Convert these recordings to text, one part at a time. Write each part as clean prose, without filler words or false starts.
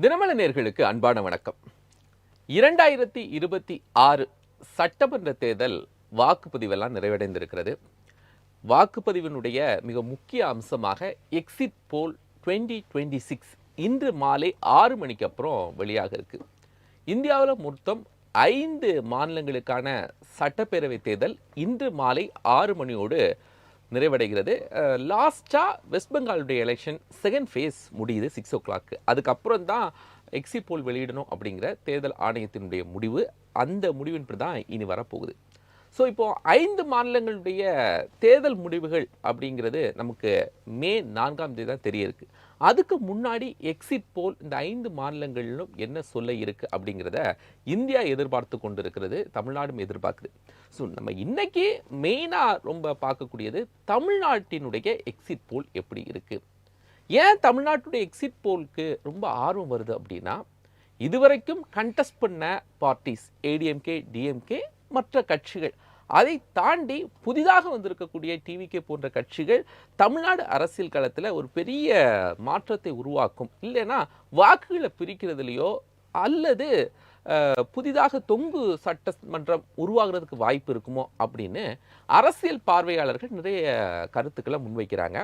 தினமலர் நேயர்களுக்கு அன்பான வணக்கம். 2026 சட்டமன்ற தேர்தல் வாக்குப்பதிவெல்லாம் நிறைவடைந்திருக்கிறது. வாக்குப்பதிவினுடைய மிக முக்கிய அம்சமாக எக்ஸிட் போல் 2026 இன்று மாலை 6 மணிக்கு அப்புறம் வெளியாக இருக்கு. இந்தியாவில் மொத்தம் 5 மாநிலங்களுக்கான சட்டப்பேரவை தேர்தல் இன்று மாலை 6 மணியோடு நிறைவடைகிறது. லாஸ்ட்டாக வெஸ்ட் பெங்காலுடைய எலெக்ஷன் செகண்ட் ஃபேஸ் முடியுது 6 o'clock. அதுக்கப்புறம் தான் எக்ஸிட் போல் வெளியிடணும் அப்படிங்கிற தேர்தல் ஆணையத்தினுடைய முடிவு. அந்த முடிவின்படி தான் இனி வரப்போகுது. ஸோ இப்போ 5 மாநிலங்களுடைய தேர்தல் முடிவுகள் அப்படிங்கிறது நமக்கு மே 4ஆம் தேதி தான் தெரிய இருக்கு. அதுக்கு முன்னாடி எக்ஸிட் போல் இந்த 5 மாநிலங்களிலும் என்ன சொல்ல இருக்கு அப்படிங்கிறத இந்தியா எதிர்பார்த்து கொண்டு இருக்கிறது, தமிழ்நாடும் எதிர்பார்க்குது. ஸோ நம்ம இன்னைக்கு மெயினாக ரொம்ப பார்க்கக்கூடியது தமிழ்நாட்டினுடைய எக்ஸிட் போல் எப்படி இருக்கு. ஏன் தமிழ்நாட்டுடைய எக்ஸிட் போலுக்கு ரொம்ப ஆர்வம் வருது அப்படின்னா, இதுவரைக்கும் கண்டெஸ்ட் பண்ண பார்ட்டிஸ் ஏடிஎம்கே, டிஎம்கே, மற்ற கட்சிகள், அதை தாண்டி புதிதாக வந்திருக்கக்கூடிய டிவிகே போன்ற கட்சிகள் தமிழ்நாடு அரசியல் களத்தில் ஒரு பெரிய மாற்றத்தை உருவாக்கும், இல்லைன்னா வாக்குகளை பிரிக்கிறதுலையோ அல்லது புதிதாக தொங்கு சட்டமன்றம் உருவாகிறதுக்கு வாய்ப்பு இருக்குமோ அப்படின்னு அரசியல் பார்வையாளர்கள் நிறைய கருத்துக்களை முன்வைக்கிறாங்க.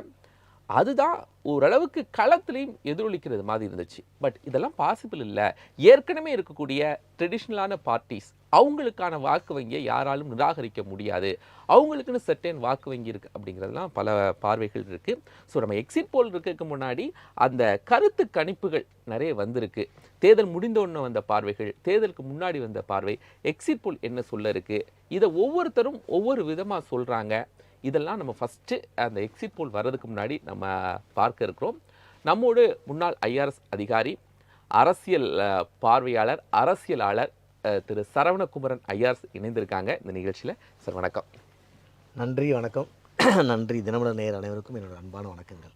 அதுதான் ஓரளவுக்கு களத்திலையும் எதிரொலிக்கிறது மாதிரி இருந்துச்சு. பட் இதெல்லாம் பாசிபிள் இல்லை. ஏற்கனவே இருக்கக்கூடிய ட்ரெடிஷ்னலான பார்ட்டிஸ் அவங்களுக்கான வாக்கு வங்கியை யாராலும் நிராகரிக்க முடியாது, அவங்களுக்குன்னு செர்டைன் வாக்கு வங்கி இருக்குது அப்படிங்கிறதுலாம் பல பார்வைகள் இருக்குது. ஸோ நம்ம எக்ஸிட் போல் இருக்கிறதுக்கு முன்னாடி அந்த கருத்து கணிப்புகள் நிறைய வந்திருக்கு. தேர்தல் முடிந்தோடனே வந்த பார்வைகள், தேர்தலுக்கு முன்னாடி வந்த பார்வை, எக்ஸிட் போல் என்ன சொல்ல இருக்குது, இதை ஒவ்வொருத்தரும் ஒவ்வொரு விதமாக சொல்கிறாங்க. இதெல்லாம் நம்ம ஃபஸ்ட்டு அந்த எக்ஸிட் போல் வர்றதுக்கு முன்னாடி நம்ம பார்க்க இருக்கிறோம். நம்மோடு முன்னாள் ஐஆர்எஸ் அதிகாரி, அரசியல் பார்வையாளர், அரசியலாளர் திரு சரவணகுமரன் ஐஆர்எஸ் இணைந்திருக்காங்க இந்த நிகழ்ச்சியில். சார் வணக்கம். நன்றி, வணக்கம். நன்றி. தினமலர் நேயர் அனைவருக்கும் என்னோட அன்பான வணக்கங்கள்.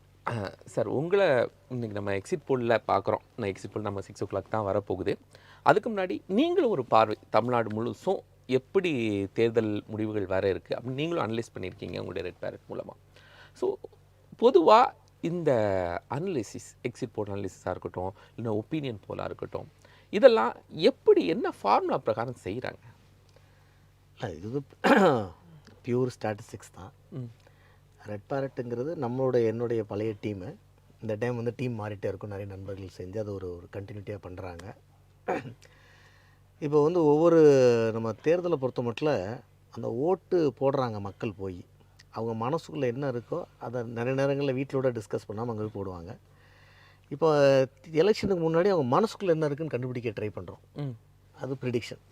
சார், உங்களை இன்னைக்கு நம்ம எக்ஸிட் போலில் பார்க்குறோம். நான் எக்ஸிட் போல் நம்ம 6 o'clock தான் வரப்போகுது. அதுக்கு முன்னாடி நீங்களும் ஒரு பார்வை, தமிழ்நாடு முழுசும் எப்படி தேர்தல் முடிவுகள் வர இருக்குது அப்படின்னு நீங்களும் அனலைஸ் பண்ணியிருக்கீங்க உங்களுடைய ரெட் பேரட் மூலமாக. ஸோ பொதுவாக இந்த அனலிசிஸ், எக்ஸிட் போல் அனலிசிஸாக இருக்கட்டும், இல்லை ஒப்பீனியன் போலாக இருக்கட்டும், இதெல்லாம் எப்படி என்ன ஃபார்முலா பிரகாரம் செய்கிறாங்க? இது பியூர் ஸ்டாட்டிஸ்டிக்ஸ் தான். ரெட் பேரட்டுங்கிறது என்னுடைய பழைய டீமு. இந்த டைம் டீம் மாறிட்டே இருக்கும். நிறைய நண்பர்கள் செஞ்சு அது ஒரு கண்டினியூட்டியாக பண்ணுறாங்க. இப்போ ஒவ்வொரு நம்ம தேர்தலை பொறுத்த மட்டும் அந்த ஓட்டு போடுறாங்க மக்கள் போய், அவங்க மனசுக்குள்ளே என்ன இருக்கோ அதை நிறைய நேரங்களில் வீட்டிலோட டிஸ்கஸ் பண்ணாமல் அங்கே போய் போடுவாங்க. இப்போ எலெக்ஷனுக்கு முன்னாடி அவங்க மனசுக்குள்ளே என்ன இருக்குன்னு கண்டுபிடிக்க ட்ரை பண்ணுறோம். அது ப்ரிடிக்ஷன்.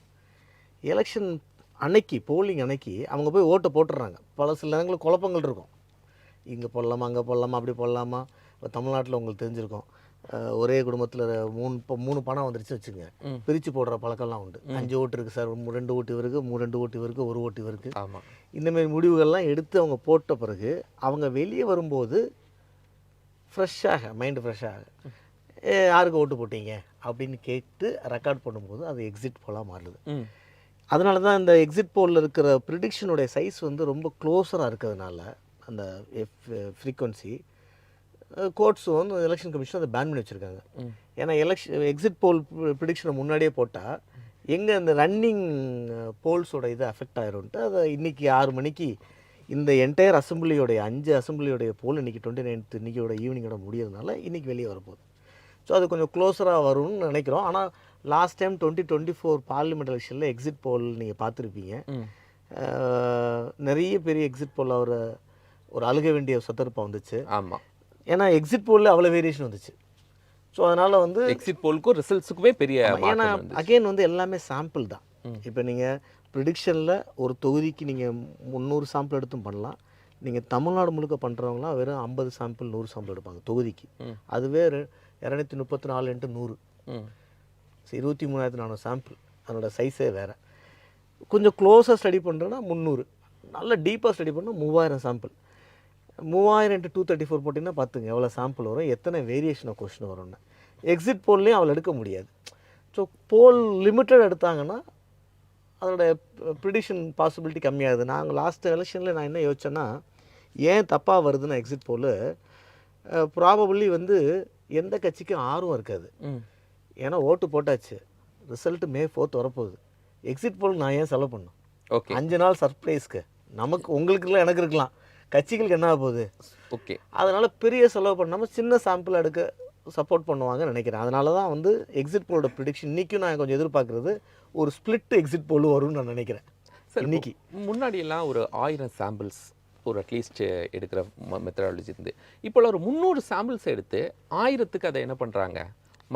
எலெக்ஷன் அன்னைக்கு, போலிங் அன்னைக்கு அவங்க போய் ஓட்டை போட்டுடுறாங்க. பல சில நேரங்களில் குழப்பங்கள் இருக்கும். இங்கே போடலாமா, அங்கே போடலாமா, அப்படி போடலாமா. இப்போ தமிழ்நாட்டில் உங்களுக்கு தெரிஞ்சிருக்கும், ஒரே குடும்பத்தில் 3 பணம் வந்துருச்சு வச்சுங்க, பிரித்து போடுற பழக்கம்லாம் உண்டு. 5 ஓட்டு இருக்குது சார், 2 ஓட்டு இவருக்கு, 2 ஓட்டு இவருக்கு, 1 ஓட்டு இவருக்கு. ஆமாம். இந்தமாரி முடிவுகள்லாம் எடுத்து அவங்க போட்ட பிறகு அவங்க வெளியே வரும்போது ஃப்ரெஷ்ஷாக, மைண்டு ஃப்ரெஷ்ஷாக, யாருக்கு ஓட்டு போட்டீங்க அப்படின்னு கேட்டு ரெக்கார்ட் பண்ணும்போது அது எக்ஸிட் போலாக மாறுது. அதனால தான் இந்த எக்ஸிட் போலில் இருக்கிற ப்ரிடிக்ஷனுடைய சைஸ் ரொம்ப க்ளோஸராக இருக்கிறதுனால அந்த ஃப்ரீக்வன்சி கோர்ட்ஸ் எலெக்ஷன் கமிஷன் அதை பேன் பண்ணி வச்சுருக்காங்க. ஏன்னா எக்ஸிட் போல் ப்ரிடிக்ஷனை முன்னாடியே போட்டால் எங்கே அந்த ரன்னிங் போல்ஸோட இது அஃபெக்ட் ஆயிரும்ட்டு அதை இன்றைக்கி 6 மணிக்கு இந்த என்டையர் அசம்பிளியோடைய 5 அசம்பிளியோடைய போல் இன்றைக்கி 29th இன்றைக்கியோட ஈவினிங்கோட முடியறதுனால இன்றைக்கி வெளியே வரப்போகுது. ஸோ அது கொஞ்சம் க்ளோஸராக வரும்னு நினைக்கிறோம். ஆனால் லாஸ்ட் டைம் 2024 பார்லிமெண்ட் எலெக்ஷனில் எக்ஸிட் போல் நீங்கள் பார்த்துருப்பீங்க. நிறைய பெரிய எக்ஸிட் போல் ஒரு அழுக வேண்டிய சந்தர்ப்பம் வந்துச்சு. ஆமாம். ஏன்னா எக்ஸிட் போலில் அவ்வளோ வேரியேஷன் வந்துச்சு. ஸோ அதனால் எக்ஸிட் போலுக்கும் ரிசல்ட்ஸுக்குமே பெரிய, ஏன்னா அகெயின் எல்லாமே சாம்பிள் தான். இப்போ நீங்கள் ப்ரிடிக்ஷனில் ஒரு தொகுதிக்கு நீங்கள் 300 சாம்பிள் எடுத்தும் பண்ணலாம். நீங்கள் தமிழ்நாடு முழுக்க பண்ணுறவங்களாம் வெறும் 50 சாம்பிள் 100 சாம்பிள் எடுப்பாங்க தொகுதிக்கு. அதுவே 234 × 100, 23,400 சாம்பிள். அதனோட சைஸே வேறு. கொஞ்சம் க்ளோஸாக ஸ்டடி பண்ணுறோன்னா 300, நல்லா டீப்பாக ஸ்டடி பண்ணால் 3000 சாம்பிள். 3000 × 234 போட்டிங்கன்னா பார்த்துங்க எவ்வளோ சாம்பிள் வரும், எத்தனை வேரியேஷன் ஆஃப் கொஸ்டின் வரும்னு. எக்ஸிட் போல்லையும் அவளை எடுக்க முடியாது. ஸோ போல் லிமிட்டட் எடுத்தாங்கன்னா அதோட ப்ரிடிக்ஷன் பாசிபிலிட்டி கம்மியாகுது. நாங்கள் லாஸ்ட் எலெக்ஷனில் நான் என்ன யோசிச்சேன்னா, ஏன் தப்பாக வருதுன்னா எக்ஸிட் போல் ப்ராபபிளி எந்த கட்சிக்கும் ஆர்வம் இருக்காது. ஏன்னா ஓட்டு போட்டாச்சு, ரிசல்ட் May 4 வரப்போகுது. எக்ஸிட் போல் நான் ஏன் செலவு பண்ணணும்? ஓகே 5 நாள் சர்ப்ரைஸ்க்கு நமக்கு உங்களுக்கு இல்லை, எனக்கு இருக்கலாம், கட்சிகளுக்கு என்ன ஆக போகுது? ஓகே அதனால் பெரிய செலவு பண்ணாமல் சின்ன சாம்பிள் எடுக்க சப்போர்ட் பண்ணுவாங்கன்னு நினைக்கிறேன். அதனால தான் வந்து எக்ஸிட் போலோட ப்ரிடிக்ஷன் இன்றைக்கும் நான் கொஞ்சம் எதிர்பார்க்குறது ஒரு ஸ்பிளிட் எக்ஸிட் போல் வரும்னு நான் நினைக்கிறேன். சார் இன்னைக்கு முன்னாடியெல்லாம் ஒரு 1000 சாம்பிள்ஸ் ஒரு அட்லீஸ்ட் எடுக்கிற மெத்தடாலஜி இருந்து இப்போல்லாம் ஒரு 300 சாம்பிள்ஸ் எடுத்து 1000க்கு அதை என்ன பண்ணுறாங்க,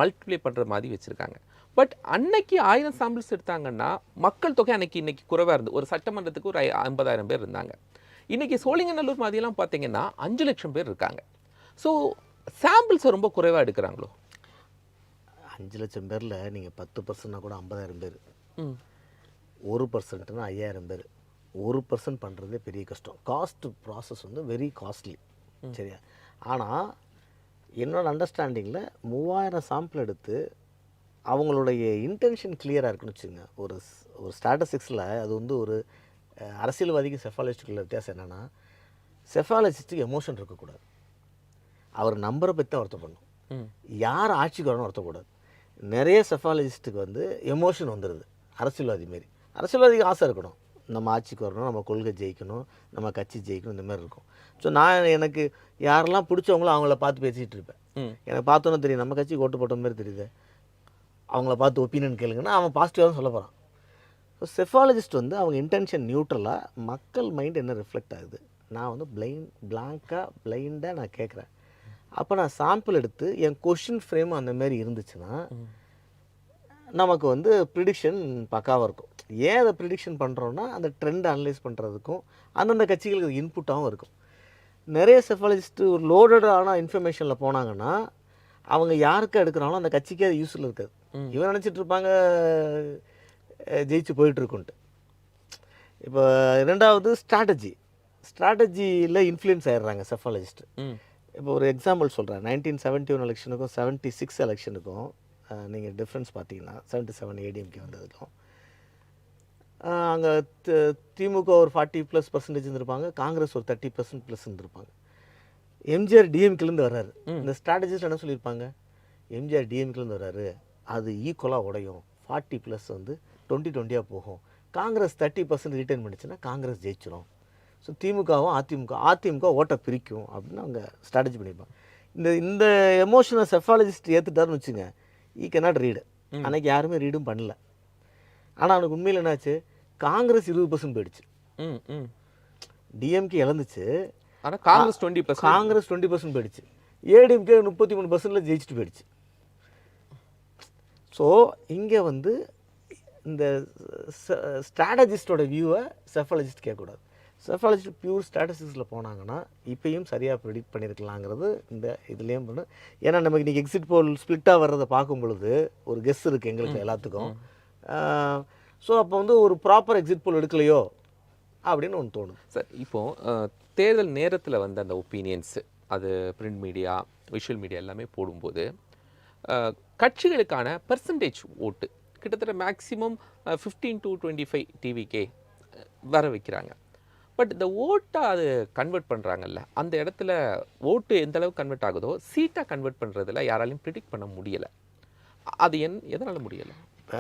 மல்டிப்ளை பண்ணுற மாதிரி வச்சுருக்காங்க. பட் அன்னைக்கு 1000 சாம்பிள்ஸ் எடுத்தாங்கன்னா மக்கள் தொகை இன்னைக்கு குறைவாக இருந்து ஒரு சட்டமன்றத்துக்கு ஒரு 50,000 பேர் இருந்தாங்க. இன்னைக்கு சோழிங்கநல்லூர் மாதிரியெல்லாம் பார்த்தீங்கன்னா 5 லட்சம் பேர் இருக்காங்க. ஸோ சாம்பிள்ஸை ரொம்ப குறைவாக எடுக்கிறாங்களோ? 5 லட்சம் பேரில் நீங்கள் 10%னா கூட 50,000 பேர், ம் 1%னா 5,000 பேர். 1% பண்ணுறதே பெரிய கஷ்டம். காஸ்ட் ப்ராசஸ் வந்து வெரி காஸ்ட்லி. சரியா? ஆனால் என்னோட அண்டர்ஸ்டாண்டிங்கில் 3000 சாம்பிள் எடுத்து அவங்களுடைய இன்டென்ஷன் கிளியராக இருக்குன்னு வச்சுங்க. ஒரு ஸ்டாட்டிஸ்டிக்ஸில் அது வந்து ஒரு அரசியல்வாதிக்கு செஃபாலஜிஸ்டுக்குள்ள வித்தியாசம் என்னென்னா, செஃபாலஜிஸ்ட்டுக்கு எமோஷன் இருக்கக்கூடாது. அவர் நம்பரை பற்றி தான் வருத்தப்படணும். ம் யார் ஆட்சிக்கு வரணும் வருத்தக்கூடாது. நிறைய செஃபாலஜிஸ்ட்டுக்கு வந்து எமோஷன் வந்துடுது அரசியல்வாதி மாரி. அரசியல்வாதிக்கு ஆசை இருக்கணும், நம்ம ஆட்சிக்கு வரணும், நம்ம கொள்கை ஜெயிக்கணும், நம்ம கட்சி ஜெயிக்கணும், இந்த மாதிரி இருக்கும். ஸோ நான் எனக்கு யாரெல்லாம் பிடிச்சவங்களோ அவங்கள பார்த்து பேசிகிட்டு இருப்பேன். எனக்கு பார்த்தோன்னே தெரியும் நம்ம கட்சிக்கு ஓட்டு போட்ட மாதிரி தெரியுது, அவங்கள பார்த்து ஒப்பீனியன் கேளுங்கன்னா அவன் பாசிட்டிவாக தான் சொல்ல போகிறான். ஸோ செஃபாலஜிஸ்ட் வந்து அவங்க இன்டென்ஷன் நியூட்ரலாக மக்கள் மைண்ட் என்ன ரிஃப்ளெக்ட் ஆகுது, நான் வந்து பிளைண்டாக நான் கேட்குறேன். அப்போ நான் சாம்பிள் எடுத்து என் கொஷின் ஃப்ரேம் அந்த மாதிரி இருந்துச்சுன்னா நமக்கு வந்து ப்ரிடிக்ஷன் பக்காவாக இருக்கும். ஏன் அதை ப்ரிடிக்ஷன் பண்ணுறோன்னா அந்த ட்ரெண்ட் அனலைஸ் பண்ணுறதுக்கும் அந்தந்த கட்சிகளுக்கு இன்புட்டாகவும் இருக்கும். நிறைய செஃபாலஜிஸ்ட்டு ஒரு லோடடான இன்ஃபர்மேஷனில் போனாங்கன்னா அவங்க யாருக்கு எடுக்கிறாங்களோ அந்த கட்சிக்கே அது யூஸ்ஃபுல் இருக்காது. இவன் நினச்சிட்டு இருப்பாங்க ஜெயிச்சு போயிட்டுருக்குன்ட்டு. இப்போ ரெண்டாவது ஸ்ட்ராட்டஜியில் இன்ஃப்ளூயன்ஸ் ஆகிடுறாங்க செஃபாலஜிஸ்ட்டு. இப்போ ஒரு எக்ஸாம்பிள் சொல்கிறேன். 1971 எலெக்ஷனுக்கும் 76 எலெக்ஷனுக்கும் நீங்கள் டிஃப்ரென்ஸ் பார்த்தீங்கன்னா 77 ஏடிஎம்கே வந்ததுக்கும் அங்கே திமுக ஒரு 40+% இருந்திருப்பாங்க, காங்கிரஸ் ஒரு 30%+ இருந்திருப்பாங்க. எம்ஜிஆர் டிஎம்கேலேருந்து வர்றாரு. இந்த ஸ்ட்ராட்டஜிஸ்ட் என்ன சொல்லியிருப்பாங்க, எம்ஜிஆர் டிஎம்கேலேருந்து வர்றாரு, அது ஈக்குவலாக உடையும், 40+ வந்து 20-20 போகும், காங்கிரஸ் 30% ரிட்டைன் பண்ணிச்சுன்னா காங்கிரஸ் ஜெயிச்சிடும், ஸோ திமுகவும் அதிமுக ஓட்டை பிரிக்கும் அப்படின்னு அவங்க ஸ்ட்ராட்டஜி பண்ணியிருப்பாங்க. இந்த எமோஷனை செஃபாலஜிஸ்ட் ஏற்றுட்டாருன்னு வச்சுங்க, ஈ கேனாட் ரீடு. அன்றைக்கி யாருமே ரீடும் பண்ணல. ஆனால் அவனுக்கு உண்மையில் என்னாச்சு, காங்கிரஸ் 20% போயிடுச்சு, டிஎம்கே இழந்துச்சு, ஆனால் காங்கிரஸ் 20% போயிடுச்சு, ஏடிஎம்கே 33%ல ஜெயிச்சுட்டு போயிடுச்சு. ஸோ இங்கே வந்து இந்த ஸ்ட்ராட்டஜிஸ்டோட வியூவை செஃபாலஜிஸ்ட் கேட்கக்கூடாது. செஃபாலஜிஸ்ட் பியூர் ஸ்டாட்டிஸ்டிக்ஸில் போனாங்கன்னா இப்பயும் சரியாக ப்ரெடிக்ட் பண்ணியிருக்கலாங்கிறது இந்த இதுலேயும் பண்ணு. ஏன்னா நமக்கு இன்றைக்கி எக்ஸிட் போல் ஸ்ப்ளிட்டாக வர்றதை பார்க்கும் பொழுது ஒரு கெஸ் இருக்குது எங்களுக்கு எல்லாத்துக்கும். ஸோ அப்போ வந்து ஒரு ப்ராப்பர் எக்ஸிட் போல் எடுக்கலையோ அப்படின்னு ஒன்று தோணும். சார் இப்போது தேர்தல் நேரத்தில் வந்து அந்த ஒப்பீனியன்ஸு அது பிரிண்ட் மீடியா விஷுவல் மீடியா எல்லாமே போடும்போது கட்சிகளுக்கான பெர்சன்டேஜ் ஓட்டு கிட்டத்தட்ட மேக்ஸிமம் 15 to 25 டிவிகே வர வைக்கிறாங்க. பட் இந்த ஓட்டை அது கன்வெர்ட் பண்ணுறாங்கல்ல, அந்த இடத்துல ஓட்டு எந்த அளவுக்கு கன்வெர்ட் ஆகுதோ சீட்டாக கன்வெர்ட் பண்ணுறதுல யாராலையும் ப்ரிடிக்ட் பண்ண முடியலை. அது எதனால் முடியலை? இப்போ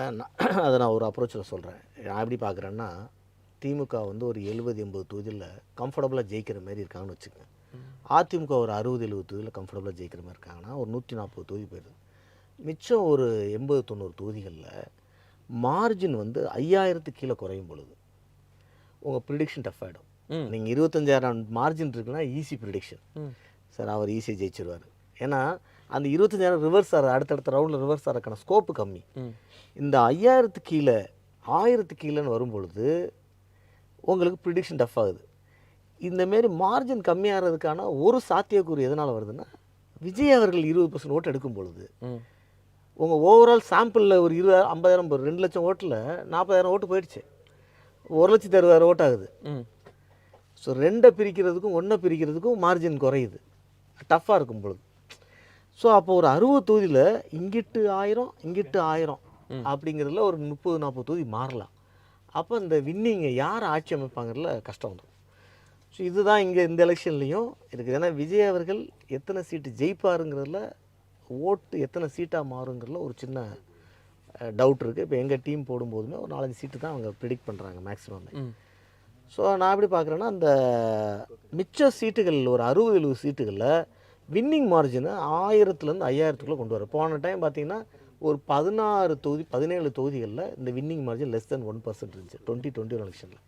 அதை நான் ஒரு அப்ரோச்சில் சொல்கிறேன். நான் எப்படி பார்க்குறேன்னா, திமுக வந்து ஒரு 70-80 தொகுதியில் கம்ஃபர்டபுளாக ஜெயிக்கிற மாதிரி இருக்காங்கன்னு வச்சுக்கோங்க. அதிமுக ஒரு 60-70 தொகுதியில் கம்ஃபர்டபுளாக ஜெயிக்கிற மாதிரி இருக்காங்கன்னா ஒரு 140 தொகுதி போயிடுது. மிச்சம் ஒரு 80-90 தொகுதிகளில் மார்ஜின் வந்து 5000 கீழே குறையும் பொழுது உங்கள் ப்ரிடிக்ஷன் டஃப் ஆகிடும். நீங்கள் 25,000 மார்ஜின் இருக்குன்னா ஈஸி ப்ரிடிக்ஷன், சார் அவர் ஈஸியாக ஜெயிச்சிருவார். ஏன்னா அந்த 25,000 ரிவர்ஸ் ஆகிற அடுத்தடுத்த ரவுண்டில் ரிவர்ஸ் ஆகிறதுக்கான ஸ்கோப்பு கம்மி. இந்த 5000 கீழே 1000 கீழேன்னு வரும்பொழுது உங்களுக்கு ப்ரிடிக்ஷன் டஃப் ஆகுது. இந்தமாரி மார்ஜின் கம்மியாகிறதுக்கான ஒரு சாத்தியக்கூறு எதனால் வருதுன்னா, விஜய் அவர்கள் 20% ஓட்டு எடுக்கும் பொழுது உங்கள் ஓவரால் சாம்பிளில் ஒரு 50,000 2 லட்சம் ஓட்டில் 40,000 ஓட்டு போயிடுச்சு, 1,60,000 ஓட்டு ஆகுது. ஸோ 2 பிரிக்கிறதுக்கும் 1 பிரிக்கிறதுக்கும் மார்ஜின் குறையுது, டஃப்பாக இருக்கும் பொழுது. ஸோ அப்போ ஒரு 60 தொகுதியில் இங்கிட்டு 1000 இங்கிட்டு 1000 அப்படிங்கிறதுல ஒரு 30-40 தொகுதி மாறலாம். அப்போ இந்த வின்னிங்கை யார் ஆட்சி அமைப்பாங்கிறதுல கஷ்டம் வந்துடும். ஸோ இதுதான் இங்கே இந்த எலெக்ஷன்லேயும் இருக்குது. ஏன்னா விஜய் அவர்கள் எத்தனை சீட்டு ஜெயிப்பாருங்கிறதுல ஓட்டு எத்தனை சீட்டாக மாறுங்கிறதுல ஒரு சின்ன டவுட் இருக்குது. இப்போ எங்கள் டீம் போடும்போதுமே ஒரு 4-5 சீட்டு தான் அவங்க ப்ரிடிக்ட் பண்ணுறாங்க மேக்ஸிமம். ஸோ நான் எப்படி பார்க்குறேன்னா, அந்த மிச்ச சீட்டுகள் ஒரு 60-70 சீட்டுகளில் வின்னிங் மார்ஜினை 1000-5000 கொண்டு வர. போன டைம் பார்த்தீங்கன்னா ஒரு 17 தொகுதிகளில் இந்த வின்னிங் மார்ஜின் லெஸ் தென் 1% இருந்துச்சு 2021 எலெக்ஷனில்.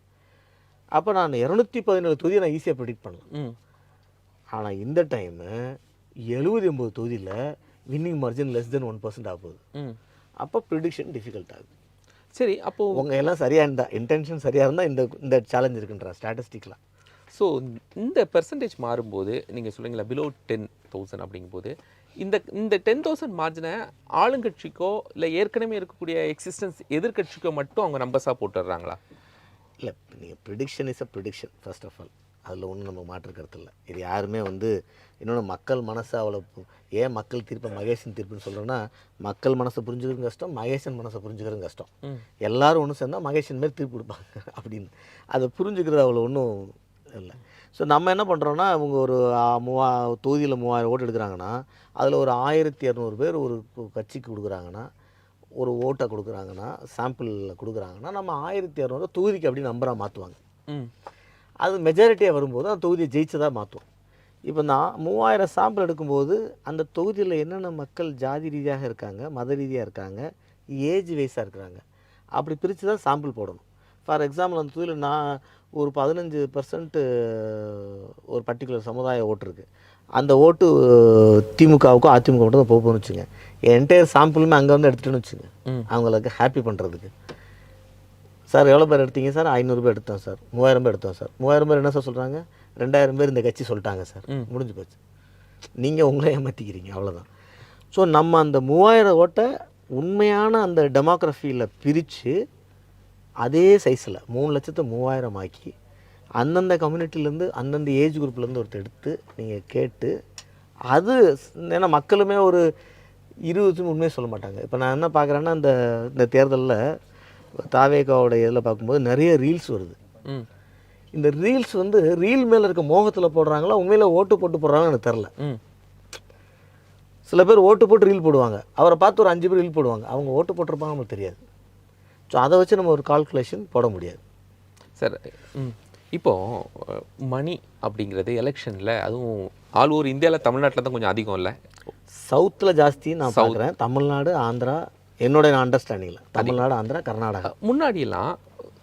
அப்போ நான் 217 தொகுதியை நான் ஈஸியாக ப்ரிடிக்ட் பண்ணலாம். ஆனால் இந்த டைமு 70-80 தொகுதியில் வின்னிங் மார்ஜின் லெஸ் தென் 1% ஆகுது. அப்போ ப்ரிடிக்ஷன் டிஃபிகல்ட் ஆகுது. சரி, அப்போது உங்கள் எல்லாம் சரியாக இருந்தால், இன்டென்ஷன் சரியாக இருந்தால் இந்த சேலஞ்ச் இருக்குன்ற ஸ்டாட்டிஸ்டிக்லாம். ஸோ இந்த பெர்சன்டேஜ் மாறும்போது நீங்கள் சொல்லுங்களா பிலோ 10,000 அப்படிங்கும்போது இந்த 10,000 மார்ஜினை ஆளுங்கட்சிக்கோ இல்லை ஏற்கனவே இருக்கக்கூடிய எக்ஸிஸ்டன்ஸ் எதிர்கட்சிக்கோ மட்டும் அவங்க நம்பர்ஸாக போட்டுடுறாங்களா? இல்லை, நீங்கள் prediction is a prediction first of all. அதில் ஒன்றும் நம்ம மாற்று கருத்து இல்லை. இது யாருமே இன்னொன்று மக்கள் மனசை அவ்வளோ ஏன் மக்கள் தீர்ப்பை மகேசன் தீர்ப்புன்னு சொல்கிறேன்னா, மக்கள் மனசை புரிஞ்சுக்கிறது கஷ்டம், மகேசன் மனசை புரிஞ்சுக்கிறது கஷ்டம். எல்லாரும் ஒன்று சேர்ந்தால் மகேசன் மாரி தீர்ப்பு கொடுப்பாங்க அப்படின்னு அதை புரிஞ்சுக்கிறது அவ்வளோ ஒன்றும் இல்லை. ஸோ நம்ம என்ன பண்ணுறோன்னா, அவங்க ஒரு தொகுதியில் 3000 ஓட்டு எடுக்கிறாங்கன்னா அதில் ஒரு 1200 பேர் ஒரு கட்சிக்கு கொடுக்குறாங்கன்னா, ஒரு ஓட்டை கொடுக்குறாங்கன்னா, சாம்பிளில் கொடுக்குறாங்கன்னா, நம்ம 1200 தொகுதிக்கு அப்படி நம்பராக மாற்றுவாங்க. அது மெஜாரிட்டியாக வரும்போது அந்த தொகுதியை ஜெயிச்சதாக மாற்றுவோம். இப்போ நான் 3000 சாம்பிள் எடுக்கும்போது அந்த தொகுதியில் என்னென்ன மக்கள் ஜாதி ரீதியாக இருக்காங்க, மத ரீதியாக இருக்காங்க, ஏஜ் வைஸாக இருக்கிறாங்க, அப்படி பிரித்து தான் சாம்பிள் போடணும். ஃபார் எக்ஸாம்பிள் அந்த தொகுதியில் நான் ஒரு 15% ஒரு பர்டிகுலர் சமுதாய ஓட்டு இருக்குது. அந்த ஓட்டு திமுகவுக்கும் அதிமுக மட்டும் தான் போகணும்னு வச்சுங்க. என்டையர் சாம்பிளுமே அங்கே வந்து எடுத்துகிட்டுன்னு வச்சுங்க, அவங்களுக்கு ஹாப்பி பண்ணுறதுக்கு. சார் எவ்வளோ பேர் எடுத்தீங்க சார்? 500 பேர் எடுத்தோம் சார். 3000 பேர் எடுத்தோம் சார். 3000 பேர் என்ன சார் சொல்கிறாங்க? 2000 பேர் இந்த கட்சி சொல்லிட்டாங்க சார். முடிஞ்சு போச்சு. நீங்கள் உங்களே ஏமாற்றிக்கிறீங்க, அவ்வளோதான். ஸோ நம்ம அந்த 3000 ஓட்டை உண்மையான அந்த டெமோக்ரஃபியில் பிரித்து அதே சைஸில் 3,30,000 ஆக்கி அந்தந்த கம்யூனிட்டிலேருந்து அந்தந்த ஏஜ் குரூப்லேருந்து ஒருத்தர் எடுத்து நீங்கள் கேட்டு அது ஏன்னா மக்களுமே ஒரு 20 உண்மையை சொல்ல மாட்டாங்க. இப்போ நான் என்ன பார்க்குறேன்னா, இந்த தேர்தலில் தாவேகாவோட இதில் பார்க்கும்போது நிறைய ரீல்ஸ் வருது. இந்த ரீல்ஸ் ரீல் மேலே இருக்க மோகத்தில் போடுறாங்களா, உண்மையில் ஓட்டு போட்டு போடுறாங்கன்னு எனக்கு தெரில. சில பேர் ஓட்டு போட்டு ரீல் போடுவாங்க, அவரை பார்த்து ஒரு 5 பேர் ரீல் போடுவாங்க, அவங்க ஓட்டு போட்டிருப்பாங்க நமக்கு தெரியாது. ஸோ அதை வச்சு நம்ம ஒரு கால்குலேஷன் போட முடியாது சார். இப்போது மணி அப்படிங்கிறது எலெக்ஷனில் அதுவும் ஆல் ஓவர் இந்தியாவில் தமிழ்நாட்டில் தான் கொஞ்சம் அதிகம் இல்லை, சவுத்தில் ஜாஸ்தி நான் பார்க்குறேன். தமிழ்நாடு, ஆந்திரா, என்னோட அண்டர்ஸ்டாண்டிங்கில் தமிழ்நாடு, ஆந்திரா, கர்நாடகா. முன்னாடியெல்லாம்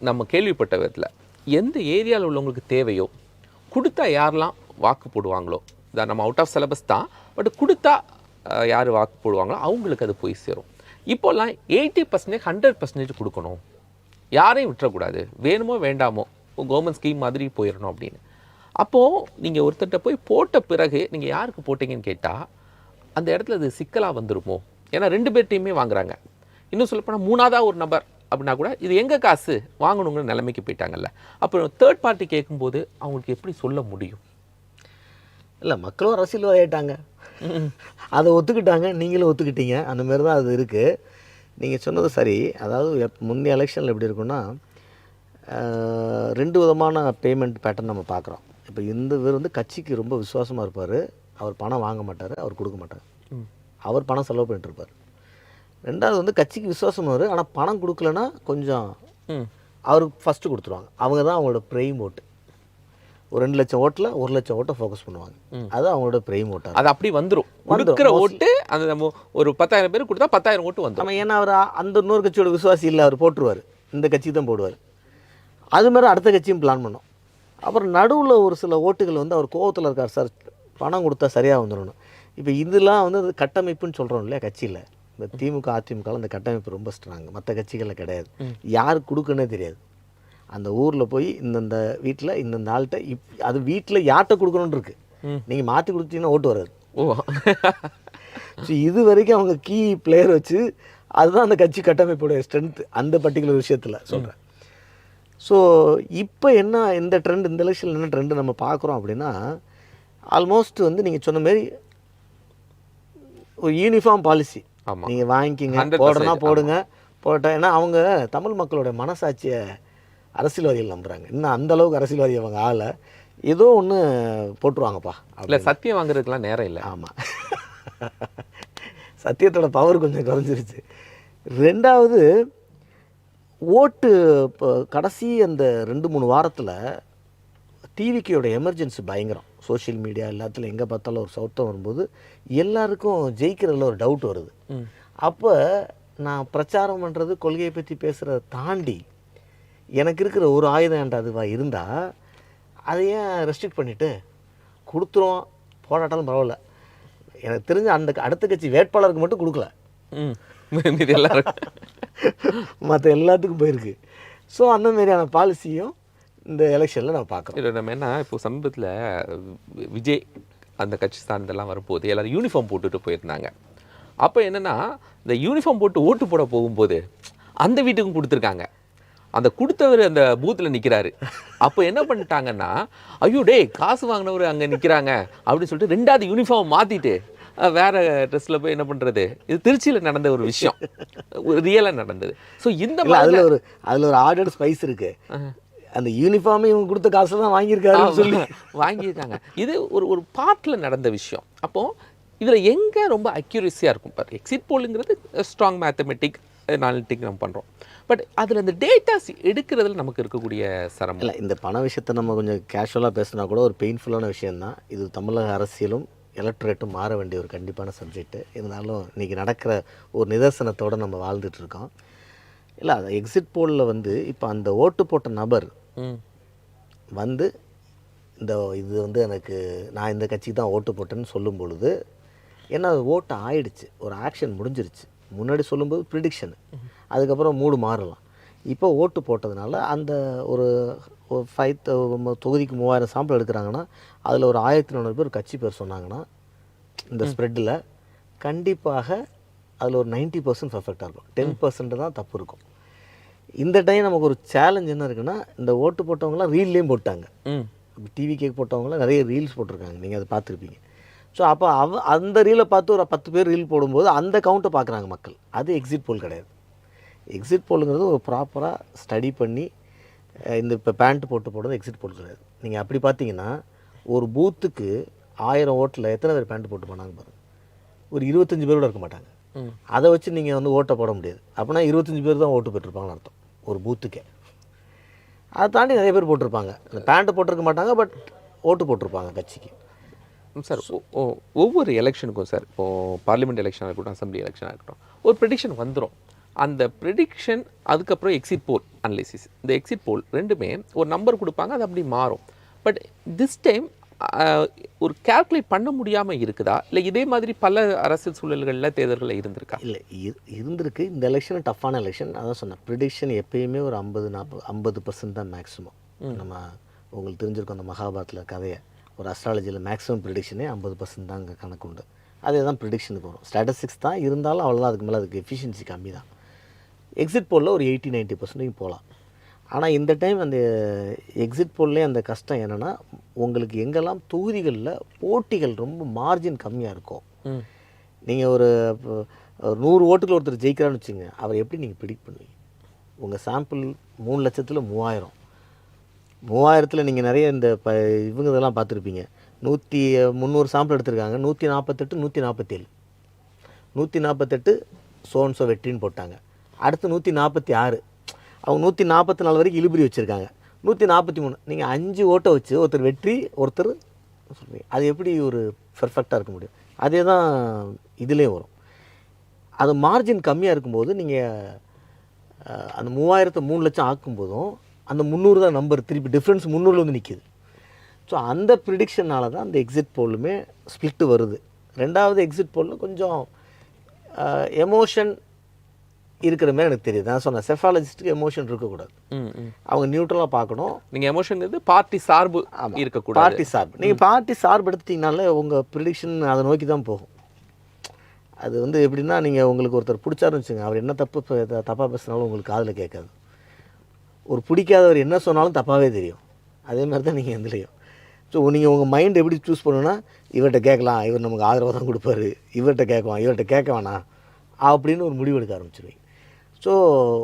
நம்ம கேள்விப்பட்ட விதத்தில் எந்த ஏரியாவில் உள்ளவங்களுக்கு தேவையோ கொடுத்தா யாரெல்லாம் வாக்கு போடுவாங்களோ, இதான் நம்ம அவுட் ஆஃப் சிலபஸ் தான், பட் கொடுத்தா யார் வாக்கு போடுவாங்களோ அவங்களுக்கு அது போய் சேரும். இப்போல்லாம் 80% 100% கொடுக்கணும், யாரையும் விட்டுறக்கூடாது, வேணுமோ வேண்டாமோ கவர்மெண்ட் ஸ்கீம் மாதிரி போயிடணும் அப்படின்னு. அப்போது நீங்கள் ஒருத்தர்கிட்ட போய் போட்ட பிறகு நீங்கள் யாருக்கு போட்டிங்கன்னு கேட்டால் அந்த இடத்துல அது சிக்கலாக வந்துருமோ? ஏன்னா 2 பேர்ட்டையுமே வாங்குறாங்க. இன்னும் சொல்லப்போனால் 3ஆவதாக ஒரு நபர் அப்படின்னா கூட இது எங்கள் காசு வாங்கணுங்கிற நிலைமைக்கு போயிட்டாங்கல்ல. அப்புறம் தேர்ட் பார்ட்டி கேட்கும்போது அவங்களுக்கு எப்படி சொல்ல முடியும்? இல்லை, மக்களும் அரசியல்வாதி ஆகிட்டாங்க, அதை ஒத்துக்கிட்டாங்க, நீங்களும் ஒத்துக்கிட்டீங்க, அந்த மாதிரி தான் அது இருக்குது. நீங்கள் சொன்னது சரி. அதாவது முந்தைய எலெக்ஷனில் எப்படி இருக்குன்னா, 2 விதமான பேமெண்ட் பேட்டர்ன் நம்ம பார்க்குறோம். இப்போ இந்த பேர் கட்சிக்கு ரொம்ப விசுவாசமாக இருப்பார், அவர் பணம் வாங்க மாட்டார், அவர் கொடுக்க மாட்டார், அவர் பணம் செலவு பண்ணிட்டு இருப்பார். 2வது கட்சிக்கு விசுவாசமாக வரும், ஆனால் பணம் கொடுக்கலன்னா கொஞ்சம் அவருக்கு ஃபஸ்ட்டு கொடுத்துருவாங்க. அவங்க தான் அவங்களோட பிரைம் ஓட்டு. ஒரு 2 லட்சம் ஓட்டில் 1 லட்சம் ஓட்டை ஃபோக்கஸ் பண்ணுவாங்க, அது அவங்களோட பிரைம் ஓட்டு. அது அப்படி வந்துடும். கொடுக்குற ஓட்டு அந்த நம்ம ஒரு 10,000 பேர் கொடுத்தா 10,000 ஓட்டு வந்துடும். நம்ம ஏன்னா அவர் அந்த இன்னொரு கட்சியோட விசுவாசி இல்லை, அவர் போட்டுருவார், இந்த கட்சிக்கு தான் போடுவார். அது மாதிரி அடுத்த கட்சியும் பிளான் பண்ணோம். அப்புறம் நடுவில் ஒரு சில ஓட்டுகள் அவர் கோவத்தில் இருக்கார் சார், பணம் கொடுத்தா சரியாக வந்துடணும். இப்போ இதெல்லாம் அது கட்டமைப்புன்னு சொல்கிறோம் இல்லையா கட்சியில். இந்த திமுக அதிமுகவில் இந்த கட்டமைப்பு ரொம்ப ஸ்ட்ராங், மற்ற கட்சிகளில் கிடையாது. யாருக்கு கொடுக்குன்னே தெரியாது. அந்த ஊரில் போய் இந்தந்த வீட்டில் இந்தந்த ஆள்கிட்ட அது வீட்டில் யார்கிட்ட கொடுக்கணுன்னு இருக்குது. நீங்கள் மாற்றி கொடுத்தீங்கன்னா ஓட்டு வராது. ஸோ இது வரைக்கும் அவங்க கீ பிளேயர் வச்சு அதுதான் அந்த கட்சி கட்டமைப்புடைய ஸ்ட்ரென்த்து அந்த பர்டிகுலர் விஷயத்தில் சொல்கிறேன். ஸோ இப்போ என்ன இந்த ட்ரெண்ட், இந்த எலெக்ஷனில் என்ன ட்ரெண்டு நம்ம பார்க்குறோம் அப்படின்னா, ஆல்மோஸ்ட் நீங்கள் சொன்ன மாதிரி ஒரு யூனிஃபார்ம் பாலிசி. நீங்கள் வாங்கிக்கிங்க, போடுறனா போடுங்க, போட்டேன். ஏன்னா அவங்க தமிழ் மக்களுடைய மனசாட்சியை அரசியல்வாதிகள் நம்புகிறாங்க. இன்னும் அந்தளவுக்கு அரசியல்வாதி அவங்க ஆளை ஏதோ ஒன்று போட்டுருவாங்கப்பா. இல்லை, சத்தியம் வாங்குறதுக்கெலாம் நேரம் இல்லை. ஆமாம். சத்தியத்தோட பவர் கொஞ்சம் குறைஞ்சிருச்சு. ரெண்டாவது ஓட்டு இப்போ கடைசி அந்த 2-3 வாரத்தில் டிவிக்கோட எமர்ஜென்சி பயங்கரம். சோஷியல் மீடியா எல்லாத்துலையும் எங்கே பார்த்தாலும் ஒரு சவுத்தம் வரும்போது எல்லாருக்கும் ஜெயிக்கிறதுல ஒரு டவுட் வருது. அப்போ நான் பிரச்சாரம் பண்ணுறது, கொள்கையை பற்றி பேசுகிறத தாண்டி எனக்கு இருக்கிற ஒரு ஆயுதம் என்கிட்ட அதுவாக இருந்தால் அதை ஏன் ரெஸ்ட்ரிக்ட் பண்ணிவிட்டு கொடுத்துருவோம், போராட்டாலும் பரவாயில்ல. எனக்கு தெரிஞ்ச அந்த அடுத்த கட்சி வேட்பாளருக்கு மட்டும் கொடுக்கல, இது எல்லாரும் மற்ற எல்லாத்துக்கும் போயிருக்கு. ஸோ அந்த மாதிரியான பாலிசியும் இந்த எலெக்ஷனில் நான் பார்க்குறோம். இல்லை நம்ம என்ன இப்போ சமீபத்தில் விஜய் அந்த கட்சி சார்ந்தெல்லாம் வரும்போது எல்லாரும் யூனிஃபார்ம் போட்டுட்டு போயிருந்தாங்க. அப்போ என்னென்னா இந்த யூனிஃபார்ம் போட்டு ஓட்டு போட போகும்போது அந்த வீட்டுக்கும் கொடுத்துருக்காங்க. அந்த கொடுத்தவர் அந்த பூத்தில் நிற்கிறாரு. அப்போ என்ன பண்ணிட்டாங்கன்னா, ஐயோ டே காசு வாங்கினவர் அங்கே நிற்கிறாங்க அப்படின்னு சொல்லிட்டு 2வது யூனிஃபார்ம் மாற்றிட்டு வேறு ட்ரெஸ்ஸில் போய் என்ன பண்ணுறது. இது திருச்சியில் நடந்த ஒரு விஷயம், ரியலாக நடந்தது. ஸோ இந்த அதில் ஒரு ஆர்டர் ஸ்பைஸ் இருக்குது. அந்த யூனிஃபார்மே இவங்க கொடுத்த காசு தான் வாங்கியிருக்காருன்னு சொல்லி வாங்கியிருக்காங்க. இது ஒரு பாட்டில் நடந்த விஷயம். அப்போது இதில் எங்கே ரொம்ப அக்யூரஸியாக இருக்கும் பாரு. எக்ஸிட் போலுங்கிறது ஸ்ட்ராங் மேத்தமெட்டிக் அனாலிட்டிக் நம்ம பண்ணுறோம். பட் அதில் அந்த டேட்டாஸ் எடுக்கிறதுல நமக்கு இருக்கக்கூடிய சிரமம் இல்லை. இந்த பண விஷயத்தை நம்ம கொஞ்சம் கேஷுவலாக பேசினா கூட ஒரு பெயின்ஃபுல்லான விஷயந்தான். இது தமிழக அரசியலும் எலக்ட்ரேட்டும் மாற வேண்டிய ஒரு கண்டிப்பான சப்ஜெக்ட்டு. இருந்தாலும் இன்றைக்கி நடக்கிற ஒரு நிதர்சனத்தோடு நம்ம வாழ்ந்துட்டுருக்கோம். இல்லை, அது எக்ஸிட் போலில் வந்து இப்போ அந்த ஓட்டு போட்ட நபர் வந்து இது வந்து எனக்கு நான் இந்த கட்சிக்கு தான் ஓட்டு போட்டேன்னு சொல்லும் பொழுது ஏன்னா அது ஓட்டு ஆயிடுச்சு, ஒரு ஆக்ஷன் முடிஞ்சிருச்சு. முன்னாடி சொல்லும்போது ப்ரிடிக்ஷனு, அதுக்கப்புறம் மூடு மாறலாம். இப்போ ஓட்டு போட்டதுனால அந்த ஒரு 5 தொகுதிக்கு 3000 சாம்பிள் எடுக்கிறாங்கன்னா அதில் ஒரு 1400 பேர் கட்சி பேர் சொன்னாங்கன்னா இந்த ஸ்ப்ரெட்டில் கண்டிப்பாக அதில் ஒரு 90% பர்ஃபெக்டாக இருக்கும். 10% தான் தப்பு இருக்கும். இந்த டைம் நமக்கு ஒரு சேலஞ்ச் என்ன இருக்குன்னா, இந்த ஓட்டு போட்டவங்களாம் ரீல்லேயும் போட்டாங்க. டிவி கேக் போட்டவங்களாம் நிறைய ரீல்ஸ் போட்டிருக்காங்க, நீங்கள் அதை பார்த்துருப்பீங்க. ஸோ அப்போ அந்த ரீலை பார்த்து ஒரு 10 பேர் ரீல் போடும்போது அந்த கவுண்ட்டை பார்க்குறாங்க மக்கள். அது எக்ஸிட் போல் கிடையாது. எக்ஸிட் போலுங்கிறது ஒரு ப்ராப்பராக ஸ்டடி பண்ணி இந்த இப்போ பேண்ட் போட்டு போடுறது எக்ஸிட் போல் கிடையாது. நீங்கள் அப்படி பார்த்தீங்கன்னா ஒரு பூத்துக்கு 1000 ஓட்டில் எத்தனை பேர் பேண்ட் போட்டு போனாங்க பாருங்கள். ஒரு 25 பேரோட இருக்க மாட்டாங்க. அதை வச்சு நீங்கள் வந்து ஓட்டை போட முடியாது. அப்படின்னா 25 பேர் தான் ஓட்டு பெற்றிருப்பாங்கன்னு அர்த்தம் ஒரு பூத்துக்கே. அதை தாண்டி நிறைய பேர் போட்டிருப்பாங்க. இந்த பேண்ட்டு போட்டிருக்க மாட்டாங்க, பட் ஓட்டு போட்டிருப்பாங்க கட்சிக்கு. சார் ஒவ்வொரு எலெக்ஷனுக்கும் சார், இப்போது பார்லிமெண்ட் எலெக்ஷனாக இருக்கட்டும், அசம்பிளி எலெக்ஷனாக இருக்கட்டும், ஒரு ப்ரெடிக்ஷன் வந்துடும். அந்த ப்ரெடிக்ஷன் அதுக்கப்புறம் எக்ஸிட் போல் அனலிசிஸ், இந்த எக்ஸிட் போல் ரெண்டுமே ஒரு நம்பர் கொடுப்பாங்க, அது அப்படி மாறும். பட் திஸ் டைம் ஒரு கேல்குலேட் பண்ண முடியாமல் இருக்குதா, இல்லை இதே மாதிரி பல அரசியல் சூழல்களில் தேர்தல்களில் இருந்திருக்கா? இல்லை, இருந்திருக்கு. இந்த எலெக்ஷன் டஃப்பான எலெக்ஷன். அதான் சொன்னேன், ப்ரிடிக்ஷன் எப்பயுமே ஒரு 50% தான் மேக்ஸிமம். நம்ம உங்களுக்கு தெரிஞ்சிருக்கும் அந்த மகாபாரத்தில் கதையை, ஒரு அஸ்ட்ராலஜியில் மேக்ஸிமம் ப்ரிடிக்ஷனே 50% தான் அங்கே கணக்கு உண்டு. அதே தான் ப்ரிடிக்ஷனுக்கு வரும். ஸ்டாட்டிஸ்டிக்ஸ் தான் இருந்தாலும் அவ்வளோதான், அதுக்கு மேலே அதுக்கு எஃபிஷியன்சி கம்மி தான். எக்ஸிட் போலில் ஒரு 80-90% போகலாம். ஆனால் இந்த டைம் அந்த எக்ஸிட் போல்லே அந்த கஷ்டம் என்னென்னா, உங்களுக்கு எங்கெல்லாம் தொகுதிகளில் போட்டிகள் ரொம்ப மார்ஜின் கம்மியாக இருக்கும். நீங்கள் ஒரு 100 ஓட்டுகள் ஒருத்தர் ஜெயிக்கிறான்னு வச்சுங்க, அவர் எப்படி நீங்கள் ப்ரிடிக்ட் பண்ணுவீங்க? உங்கள் சாம்பிள் 3 லட்சத்தில் 3000 நீங்கள் நிறைய இந்த இவங்க இதெல்லாம் பார்த்துருப்பீங்க. 300 சாம்பிள் எடுத்திருக்காங்க, 148 147 148 சோன்சோ வெற்றின்னு போட்டாங்க. அடுத்து 146, அவங்க 144 வரைக்கும் இழுபறி வச்சுருக்காங்க. 143, நீங்கள் 5 ஓட்டை வச்சு ஒருத்தர் வெற்றி ஒருத்தர் சொல்லுவீங்க. அது எப்படி ஒரு பர்ஃபெக்டாக இருக்க முடியும்? அதே தான் இதுலேயும் வரும். அது மார்ஜின் கம்மியாக இருக்கும்போது நீங்கள் அந்த 3000 3 லட்சம் ஆக்கும்போதும் அந்த 300 தான் நம்பர், திருப்பி டிஃப்ரென்ஸ் 300 வந்து நிற்கிது. ஸோ அந்த ப்ரிடிக்ஷனால் தான் அந்த எக்ஸிட் போலுமே ஸ்பிளிட்டு வருது. ரெண்டாவது எக்ஸிட் போலில் கொஞ்சம் எமோஷன் இருக்கிற மாதிரி எனக்கு தெரியுது. நான் சொன்னேன், செஃபாலஜிஸ்ட்டுக்கு எமோஷன் இருக்கக்கூடாது, அவங்க நியூட்ரலாக பார்க்கணும். நீங்கள் எமோஷன் பார்ட்டி சார்பு இருக்கக்கூடாது. பார்ட்டி சார்பு, நீங்கள் பார்ட்டி சார்பு எடுத்துட்டிங்கனாலே உங்கள் ப்ரிடிக்ஷன் அதை நோக்கி தான் போகும். அது வந்து எப்படின்னா, நீங்கள் உங்களுக்கு ஒருத்தர் பிடிச்சாருன்னு வச்சுங்க, அவர் என்ன தப்பாக பேசினாலும் உங்களுக்கு காதில் கேட்காது. ஒரு பிடிக்காதவர் என்ன சொன்னாலும் தப்பாகவே தெரியும். அதே மாதிரி தான் நீங்கள் எதுலேயும். ஸோ நீங்கள் உங்கள் மைண்ட் எப்படி சூஸ் பண்ணுன்னா, இவர்கிட்ட கேட்கலாம், இவர் நமக்கு ஆதரவாக தான் கொடுப்பாரு, இவர்கிட்ட கேட்கலாம், இவர்கிட்ட கேட்க வேணாம் அப்படின்னு ஒரு முடிவு எடுக்க ஆரம்பிச்சிருவீங்க. ஸோ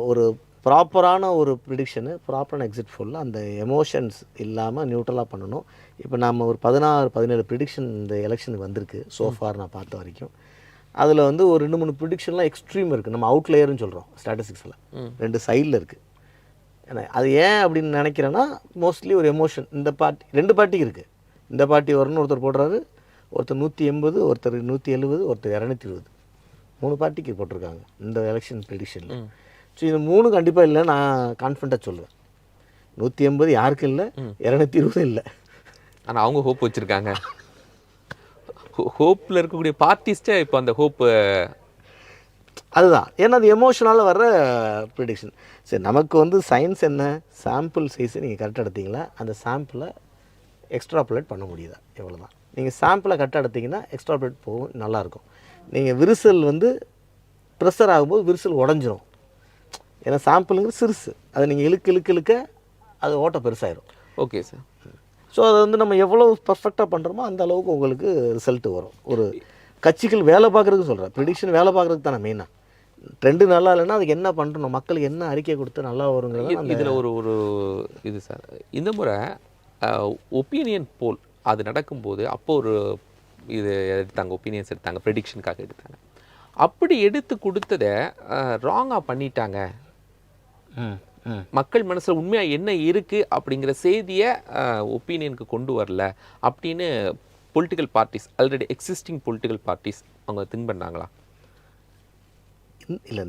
ஒரு ப்ராப்பரான ஒரு ப்ரிடிக்ஷனு, ப்ராப்பரான எக்ஸிட் போலில் அந்த எமோஷன்ஸ் இல்லாமல் நியூட்ரலாக பண்ணணும். இப்போ நம்ம ஒரு 16-17 ப்ரிடிக்ஷன் இந்த எலெக்ஷனுக்கு வந்திருக்கு சோஃபார் நான் பார்த்த வரைக்கும். அதில் வந்து ஒரு 2-3 ப்ரிடிக்ஷன்லாம் எக்ஸ்ட்ரீம் இருக்குது. நம்ம அவுட்லேயர்னு சொல்கிறோம் ஸ்டாட்டிஸ்டிக்ஸில். 2 சைடில் இருக்குது. ஏன்னா அது ஏன் அப்படின்னு நினைக்கிறேன்னா, மோஸ்ட்லி ஒரு எமோஷன். இந்த பார்ட்டி 2 பார்ட்டிக்கு இருக்குது. இந்த பார்ட்டி வரும்னு ஒருத்தர் போடுறாரு, ஒருத்தர் 180, ஒருத்தர் 170, ஒருத்தர் 220. 3 பார்ட்டிக்கு போட்டிருக்காங்க இந்த எலெக்ஷன் ப்ரிடிக்ஷனில். ஸோ இது 3 கண்டிப்பாக இல்லை, நான் கான்ஃபிடண்ட்டாக சொல்லுவேன். 180 யாருக்கும் இல்லை, 220 இல்லை. ஆனால் அவங்க ஹோப் வச்சுருக்காங்க. ஹோப்பில் இருக்கக்கூடிய பார்ட்டிஸ்ட்டே இப்போ அந்த ஹோப்பு அதுதான். ஏன்னா அது எமோஷனால் வர்ற ப்ரிடிக்ஷன். சரி, நமக்கு வந்து சயின்ஸ் என்ன, சாம்பிள் சைஸை நீங்கள் கரெக்டாக எடுத்தீங்களா, அந்த சாம்பிளை எக்ஸ்ட்ராபுலேட் பண்ண முடியுதா, எவ்வளோ தான். நீங்கள் சாம்பிளை கரெக்டாக எடுத்திங்கன்னா எக்ஸ்ட்ராபுலேட் போகும், நல்லாயிருக்கும். நீங்கள் விரிசல் வந்து ப்ரெஷர் ஆகும்போது விரிசல் உடஞ்சிரும். ஏன்னா சாம்பிளுங்கிறது சிறுசு, அதை நீங்கள் இழுக்க அது ஓட்ட பெருசாயிரும். Okay sir. ஸோ அதை வந்து நம்ம எவ்வளோ பர்ஃபெக்டாக பண்ணுறோமோ அந்த அளவுக்கு உங்களுக்கு ரிசல்ட் வரும். ஒரு கட்சிகள் வேலை பார்க்குறதுக்கு சொல்கிறேன், ப்ரிடிக்ஷன் வேலை பார்க்குறதுக்கு தானே மெயினாக. ட்ரெண்டு நல்லா இல்லைன்னா அதுக்கு என்ன பண்ணுறோம், மக்களுக்கு என்ன அறிக்கை கொடுத்து நல்லா வருங்கிறது. இதில் ஒரு இது சார், இந்த முறை ஒப்பீனியன் போல் அது நடக்கும்போது அப்போ ஒரு இது எடுத்தாங்க, ஒப்பீனியன்ஸ் எடுத்தாங்க, ப்ரெடிக்ஷனுக்காக எடுத்தாங்க. அப்படி எடுத்து கொடுத்ததை ராங்காக பண்ணிட்டாங்க, மக்கள் மனசில் உண்மையாக என்ன இருக்குது அப்படிங்கிற செய்தியை ஒப்பீனியனுக்கு கொண்டு வரல அப்படின்னு political parties, already existing political parties அவங்க திங்க் பண்ணாங்களா? இல்லை,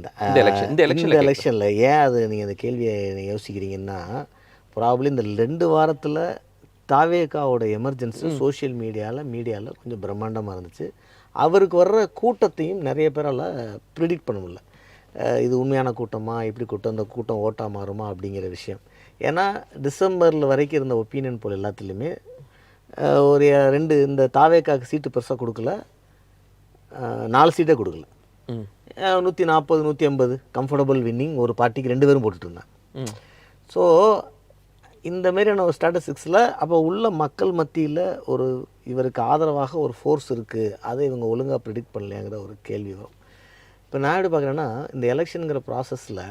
இந்த எலெக்ஷனில் ஏன் அது நீங்கள் அந்த கேள்வியை யோசிக்கிறீங்கன்னா, ப்ராப்ளி இந்த 2 வாரத்தில் தாவேகாவோட எமர்ஜென்சி சோஷியல் மீடியாவில் கொஞ்சம் பிரம்மாண்டமாக இருந்துச்சு. அவருக்கு வர்ற கூட்டத்தையும் நிறைய பேரால் ப்ரிடிக்ட் பண்ண முடியல. இது உண்மையான கூட்டமா, இப்படி கூட்டம், இந்த கூட்டம் ஓட்டாக மாறுமா அப்படிங்கிற விஷயம். ஏன்னா டிசம்பரில் வரைக்கும் இருந்த ஒப்பீனியன் போல் எல்லாத்துலேயுமே ஒரு 2 இந்த தாவேக்காக்கு சீட்டு பெருசாக கொடுக்கல, 4 சீட்டே கொடுக்கல. 140, 180 கம்ஃபர்டபுள் வின்னிங் ஒரு பார்ட்டிக்கு 2 பேரும் போட்டுட்டு இருந்தாங்க. ஸோ இந்த மாதிரியான ஒரு ஸ்டாட்டிஸ்டிக்ஸில் அப்போ உள்ள மக்கள் மத்தியில் ஒரு இவருக்கு ஆதரவாக ஒரு ஃபோர்ஸ் இருக்குது, அதை இவங்க ஒழுங்காக ப்ரிடிக்ட் பண்ணலையாங்கிற ஒரு கேள்வி வரும். இப்போ நான் எப்படி பார்க்குறேன்னா, இந்த எலெக்ஷனுங்கிற ப்ராசஸில்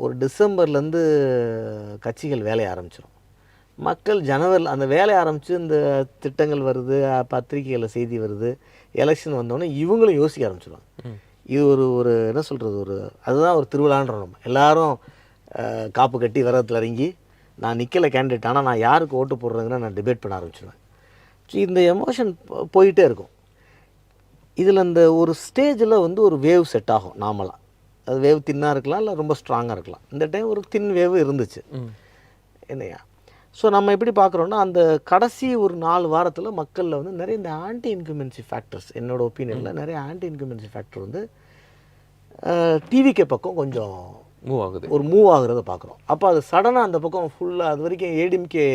ஒரு டிசம்பர்லேருந்து கட்சிகள் வேலையை ஆரம்பிச்சிடும். மக்கள் ஜனவரியில் அந்த வேலையை ஆரம்பித்து இந்த திட்டங்கள் வருது, பத்திரிகைகளில் செய்தி வருது, எலெக்ஷன் வந்தோடனே இவங்களும் யோசிக்க ஆரம்பிச்சிடுவாங்க. இது ஒரு என்ன சொல்கிறது, அதுதான் ஒரு திருவிழான்றோம். நம்ம எல்லோரும் காப்பு கட்டி விரதத்தில் இறங்கி, நான் நிற்கலை கேண்டிடேட், ஆனால் நான் யாருக்கு ஓட்டு போடுறேங்கன்னா நான் டிபேட் பண்ண ஆரம்பிச்சிடுவேன். ஸோ இந்த எமோஷன் போயிட்டே இருக்கும். இதில் இந்த ஒரு ஸ்டேஜில் வந்து ஒரு வேவ் செட் ஆகும் நார்மலாக. அது வேவ் தின்னாக இருக்கலாம், இல்லை ரொம்ப ஸ்ட்ராங்காக இருக்கலாம். இந்த டைம் ஒரு தின் வேவ் இருந்துச்சு என்னையா. ஸோ நம்ம எப்படி பார்க்குறோன்னா, அந்த கடைசி ஒரு 4 வாரத்தில் மக்களில் வந்து நிறைய இந்த ஆன்டி இன்கம்பன்சி ஃபேக்டர்ஸ், என்னோடய ஒப்பீனியனில் நிறைய ஆன்டி இன்கம்பன்சி ஃபேக்டர் வந்து டிவிகே பக்கம் கொஞ்சம் மூவ் ஆகுறத பார்க்குறோம். அப்போ அது சடனாக அந்த பக்கம் ஃபுல்லாக அது வரைக்கும் ஏடிஎம்கே,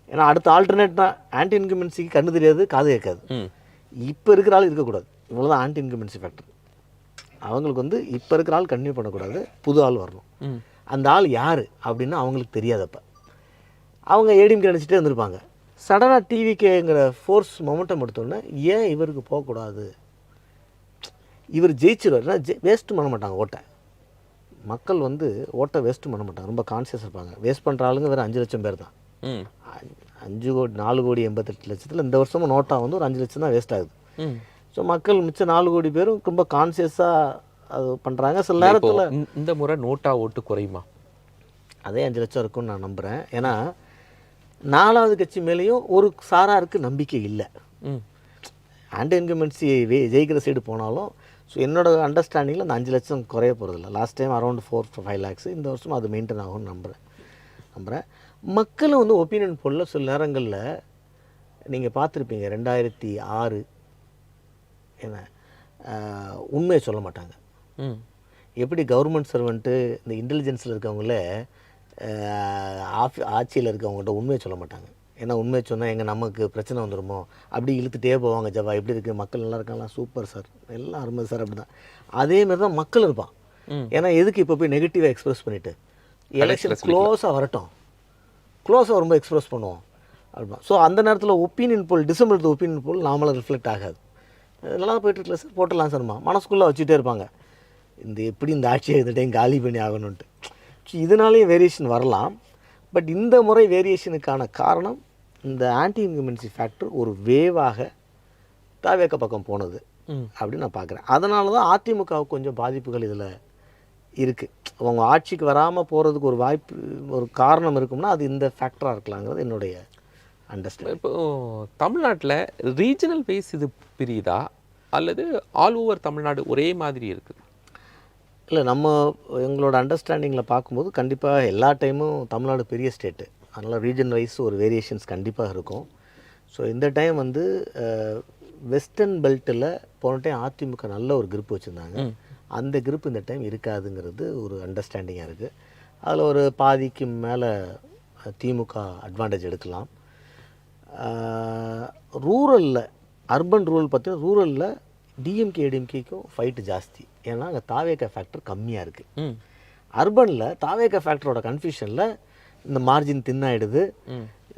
ஏன்னா அடுத்த ஆல்டர்னேட்னா ஆன்டி இன்கம்பன்சிக்கு கண்ணு தெரியாது, காது கேட்காது. இப்போ இருக்கிற ஆள் இருக்கக்கூடாது, இவ்வளோதான் ஆன்டி இன்கம்பன்சி ஃபேக்டர். அவங்களுக்கு வந்து இப்போ இருக்கிற ஆள் கன்டினியூ பண்ணக்கூடாது, புது ஆள் வரணும். அந்த ஆள் யார் அப்படின்னு அவங்களுக்கு தெரியாதப்ப அவங்க ஏடிஎம்கே நினச்சிட்டே இருந்திருப்பாங்க. சடனாக டிவிகேங்கிற ஃபோர்ஸ் மொமெண்டம் எடுத்தோன்னே, ஏன் இவருக்கு போகக்கூடாது, இவர் ஜெயிச்சிருவார், வேஸ்ட்டு பண்ண மாட்டாங்க ஓட்டை. மக்கள் வந்து ஓட்டை வேஸ்ட்டு பண்ண மாட்டாங்க, ரொம்ப கான்சியஸ் இருப்பாங்க. வேஸ்ட் பண்ணுற ஆளுங்க வேறு 5 லட்சம் பேர் தான். 4 கோடி 88 லட்சத்தில் இந்த வருஷமும் நோட்டா வந்து ஒரு 5 லட்சம் தான் வேஸ்ட் ஆகுது. ஸோ மக்கள் மிச்சம் 4 கோடி பேரும் ரொம்ப கான்சியஸாக அது பண்ணுறாங்க. சில நேரத்தில் இந்த முறை நோட்டா ஓட்டு குறையுமா? அதே 5 லட்சம் இருக்குன்னு நான் நம்புகிறேன். ஏன்னா 4வது கட்சி மேலேயும் ஒரு சாராருக்கு நம்பிக்கை இல்லை. ஆன்டி இன்கம்பன்சி ஜெயிக்கிற சைடு போனாலும், ஸோ என்னோடய அண்டர்ஸ்டாண்டிங்கில் அந்த 5 லட்சம் குறைய போகிறதில்ல. லாஸ்ட் டைம் அரௌண்ட் 4-5 லேக்ஸ், இந்த வருஷம் அது மெயின்டைன் ஆகும்னு நம்புகிறேன். மக்களும் வந்து ஒப்பீனியன் போலில் சில நேரங்களில் நீங்கள் பார்த்துருப்பீங்க, 2006 என்ன உண்மையை சொல்ல மாட்டாங்க. எப்படி கவர்மெண்ட் சர்வெண்ட்டு இந்த இன்டெலிஜென்ஸில் இருக்கவங்களே ஆட்சியில் இருக்கவங்கள்ட்ட உண்மையை சொல்ல மாட்டாங்க. ஏன்னா உண்மையை சொன்னால் எங்கள் நமக்கு பிரச்சனை வந்துடுமோ, அப்படி இழுத்துட்டே போவாங்க. ஜவா எப்படி இருக்குது, மக்கள் நல்லா இருக்காங்களா, சூப்பர் சார், எல்லாம் அருமை சார், அப்படி தான். அதேமாரி தான் மக்கள் இருப்பான். ஏன்னா எதுக்கு இப்போ போய் நெகட்டிவாக எக்ஸ்ப்ரெஸ் பண்ணிவிட்டு, எலெக்ஷன் க்ளோஸாக வரட்டும், க்ளோஸாக ரொம்ப எக்ஸ்ப்ரெஸ் பண்ணுவோம் அப்படின்னா. ஸோ அந்த நேரத்தில் opinion poll, December opinion poll நாமளாக ரிஃப்ளெக்ட் ஆகாது. நல்லா போய்ட்டுருக்கல சார், போட்டலாம் சார்மா, மனசுக்குள்ளே வச்சுட்டே இருப்பாங்க, எப்படி இந்த ஆட்சியை இந்த டைம் காலி பண்ணி ஆகணுன்ட்டு. ஸோ இதனாலேயும் வேரியேஷன் வரலாம். பட் இந்த முறை வேரியேஷனுக்கான காரணம் இந்த ஆன்டி இன்கம்பன்சி ஃபேக்டர் ஒரு வேவாக தாவேக்க பக்கம் போனது. அப்படின்னு நான் பார்க்குறேன். அதனால தான் அதிமுகவுக்கு கொஞ்சம் பாதிப்புகள் இதில் இருக்குது. அவங்க ஆட்சிக்கு வராமல் போகிறதுக்கு ஒரு வாய்ப்பு, ஒரு காரணம் இருக்கும்னா அது இந்த ஃபேக்டராக இருக்கலாங்கிறது என்னுடைய அண்டர்ஸ்டாண்டிங். இப்போ தமிழ்நாட்டில் ரீஜனல் பேஸ் இது பிரியுதா அல்லது ஆல் ஓவர் தமிழ்நாடு ஒரே மாதிரி இருக்குது? இல்லை, எங்களோட அண்டர்ஸ்டாண்டிங்கில் பார்க்கும்போது கண்டிப்பாக எல்லா டைமும் தமிழ்நாடு பெரிய ஸ்டேட்டு, அதனால் ரீஜன் வைஸ் ஒரு வேரியேஷன்ஸ் கண்டிப்பாக இருக்கும். ஸோ இந்த டைம் வந்து வெஸ்டர்ன் பெல்ட்டில் போன டைம் அதிமுக நல்ல ஒரு grip வச்சுருந்தாங்க. அந்த grip இந்த டைம் இருக்காதுங்கிறது ஒரு அண்டர்ஸ்டாண்டிங்காக இருக்குது. அதில் ஒரு பாதிக்கு மேலே திமுக அட்வான்டேஜ் எடுக்கலாம். ரூரலில், அர்பன் ரூரல் பார்த்தீங்கன்னா ரூரலில் டிஎம்கே ஏடிஎம்கேக்கும் ஃபைட்டு ஜாஸ்தி. ஏன்னா அங்கே தாவேக ஃபேக்டர் கம்மியாக இருக்குது. அர்பனில் தாவேக ஃபேக்டரோட கன்ஃபியூஷனில் இந்த மார்ஜின் தின்னாயிடுது.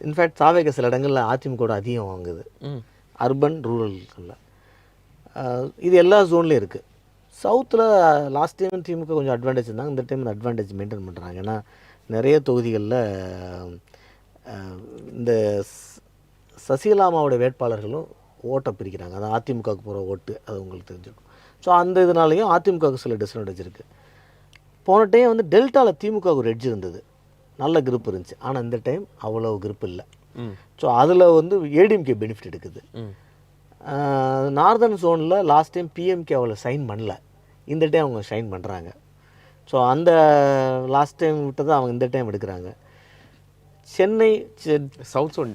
இன்ஃபேக்ட் தாவேக சில இடங்களில் அதிமுக அதிகம் வாங்குது அர்பன் ரூரல்களில். இது எல்லா ஜோன்லேயும் இருக்குது. சவுத்தில் லாஸ்ட் டைம் திமுக கொஞ்சம் அட்வான்டேஜ் இருந்தாங்க, இந்த டைம் அட்வான்டேஜ் மெயின்டைன் பண்ணுறாங்க. ஏன்னா நிறைய தொகுதிகளில் இந்த சசிகலாமாவோட வேட்பாளர்களும் ஓட்டை பிரிக்கிறாங்க. அது அதிமுகவுக்கு போகிற ஓட்டு, அது உங்களுக்கு தெரிஞ்சிருக்கும். ஸோ அந்த இதனாலையும் அதிமுகவுக்கு சில டிஸ்அட்வான்டேஜ் இருக்குது. போன டைம் வந்து டெல்டாவில் திமுகவுக்கு ஒரு எட்ஜ் இருந்தது, நல்ல grip இருந்துச்சு. ஆனால் இந்த டைம் அவ்வளோ grip இல்லை. ஸோ அதில் வந்து ஏடிஎம்கே பெனிஃபிட் எடுக்குது. நார்தர்ன் ஜோனில் லாஸ்ட் டைம் பிஎம்கே அவ்வளோ ஷைன் பண்ணல, இந்த டைம் அவங்க ஷைன் பண்ணுறாங்க. ஸோ அந்த லாஸ்ட் டைம் விட்டதை அவங்க இந்த டைம் எடுக்கிறாங்க. சென்னை சவுத் ஜோன்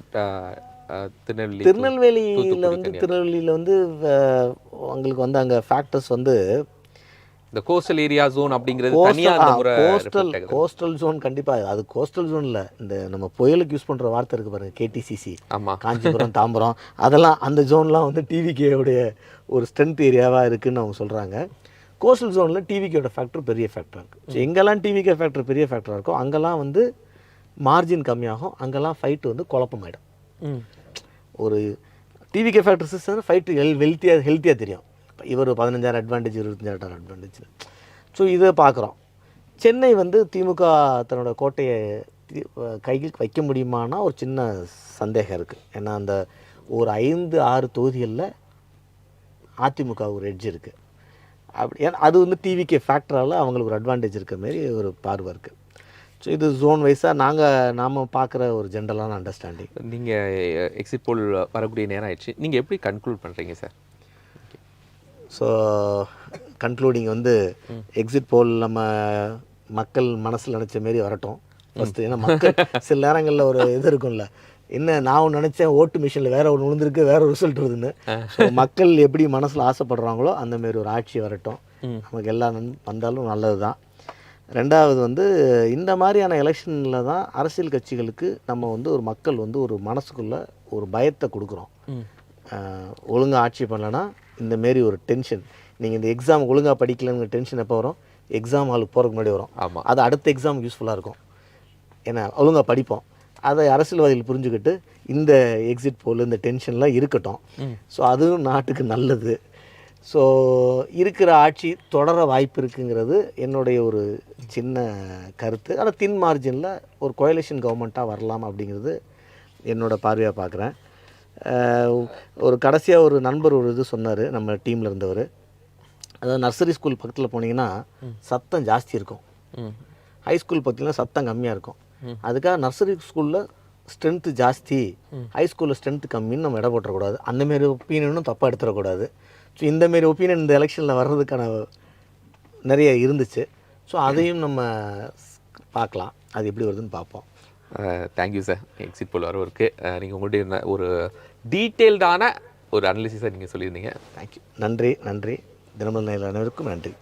திருநெல்வேலியில் வந்து அவங்களுக்கு வந்து அங்கே ஃபேக்டர்ஸ் வந்து இந்த கோஸ்டல் ஏரியா ஜோன் அப்படிங்கிறது தனியா அந்த முறை கோஸ்டல் ஜோன். கண்டிப்பாக அது கோஸ்டல் ஜோனில் இந்த நம்ம புயலுக்கு யூஸ் பண்ணுற வார்த்தை இருக்குது பாருங்கள், கேடிசிசி, காஞ்சிபுரம், தாம்பரம், அதெல்லாம் அந்த ஜோன்லாம் வந்து டிவிகேவுடைய ஒரு ஸ்ட்ரென்த் ஏரியாவாக இருக்குதுன்னு அவங்க சொல்கிறாங்க. கோஸ்டல் ஜோனில் டிவிகேயோட ஃபேக்டர் பெரிய ஃபேக்டராக இருக்குது. ஸோ எங்கெல்லாம் டிவிகே ஃபேக்டர் பெரிய ஃபேக்டராக இருக்கோ அங்கெல்லாம் வந்து மார்ஜின் கம்மியாகும், அங்கெல்லாம் ஃபைட்டு வந்து குழப்பமாயிடும். ஒரு டிவிகே ஃபேக்டர் சிஸ்டம் ஃபைட்டு ஹெல்த்தியாக தெரியும். இவர் 15,000 அட்வான்டேஜ், 25,000 அட்வான்டேஜ். ஸோ இதை பார்க்குறோம். சென்னை வந்து திமுக தன்னோட கோட்டையை கையில் வைக்க முடியுமானா ஒரு சின்ன சந்தேகம் இருக்குது. ஏன்னா அந்த ஒரு 5-6 தொகுதிகளில் அதிமுக ஒரு எட்ஜ் இருக்குது. அப்படி ஏன்னா அது வந்து டிவிகே ஃபேக்டரால் அவங்களுக்கு ஒரு அட்வான்டேஜ் இருக்க மாரி ஒரு பார்வை இருக்குது. ஸோ இது ஜோன் வைஸாக நாம் பார்க்குற ஒரு ஜென்ரலான அண்டர்ஸ்டாண்டிங். நீங்கள் எக்ஸிட் போல் வரக்கூடிய நேரம் ஆயிடுச்சு, நீங்கள் எப்படி கன்க்ளூட் பண்ணுறீங்க சார்? ஸோ கன்க்ளூடிங் வந்து எக்ஸிட் போல் நம்ம மக்கள் மனசில் நினச்ச மாரி வரட்டும் ஃபஸ்ட்டு. ஏன்னா மக்கள் சில நேரங்களில் ஒரு இது இருக்கும்ல, என்ன நான் ஒன்று நினச்சேன், ஓட்டு மிஷினில் வேறு ஒன்று விழுந்திருக்கு, வேறு ரிசல்ட் வருதுன்னு. ஸோ மக்கள் எப்படி மனசில் ஆசைப்படுறாங்களோ அந்தமாரி ஒரு ஆட்சி வரட்டும். நமக்கு எல்லாம் வந்தாலும் நல்லது தான். ரெண்டாவது வந்து இந்த மாதிரியான எலெக்ஷனில் தான் அரசியல் கட்சிகளுக்கு நம்ம வந்து ஒரு மக்கள் வந்து ஒரு மனசுக்குள்ளே ஒரு பயத்தை கொடுக்குறோம். ஒழுங்காக ஆட்சி பண்ணலைன்னா இந்தமாரி ஒரு டென்ஷன். நீங்கள் இந்த எக்ஸாம் ஒழுங்காக படிக்கலங்கிற டென்ஷன் எப்போ வரும்? எக்ஸாம் ஹாலுக்கு போகிறதுக்கு முன்னாடி வரும். அது அடுத்த எக்ஸாம் யூஸ்ஃபுல்லாக இருக்கும். ஏன்னா ஒழுங்காக படிப்போம். அதை அரசியல்வாதிகள் புரிஞ்சுக்கிட்டு இந்த எக்ஸிட் போல் இந்த டென்ஷன்லாம் இருக்கட்டும். ஸோ அதுவும் நாட்டுக்கு நல்லது. ஸோ இருக்கிற ஆட்சி தொடர வாய்ப்பு இருக்குங்கிறது என்னுடைய ஒரு சின்ன கருத்து. ஆனால் தின் மார்ஜினில் ஒரு கோயலேஷன் கவர்மெண்ட்டாக வரலாம் அப்படிங்கிறது என்னோடய பார்வையாக பார்க்குறேன். ஒரு கடைசியாக ஒரு நண்பர் ஒரு இது சொன்னார், நம்ம டீமில் இருந்தவர். அதாவது நர்சரி ஸ்கூல் பக்கத்தில் போனீங்கன்னா சத்தம் ஜாஸ்தி இருக்கும், ஹை ஸ்கூல் பார்த்தீங்கன்னா சத்தம் கம்மியாக இருக்கும். அதுக்காக நர்சரி ஸ்கூலில் ஸ்ட்ரென்த்து ஜாஸ்தி, ஹை ஸ்கூலில் ஸ்ட்ரென்த்து கம்மின்னு நம்ம இடம் போட்டுறக்கூடாது. அந்தமாரி ஒப்பீனியனும் தப்பாக எடுத்துடக்கூடாது. ஸோ இந்தமாரி ஒப்பீனியன் இந்த எலெக்ஷனில் வர்றதுக்கான நிறைய இருந்துச்சு. ஸோ அதையும் நம்ம பார்க்கலாம், அது எப்படி வருதுன்னு பார்ப்போம். Thank you sir. எக்ஸிட் போல் வரவருக்கு நீங்கள் உங்களுடைய ஒரு டீட்டெயில்டான ஒரு அனாலிசிஸை நீங்கள் சொல்லியிருந்தீங்க. தேங்க்யூ. நன்றி. தினமலர் நேயர்கள் அனைவருக்கும் நன்றி.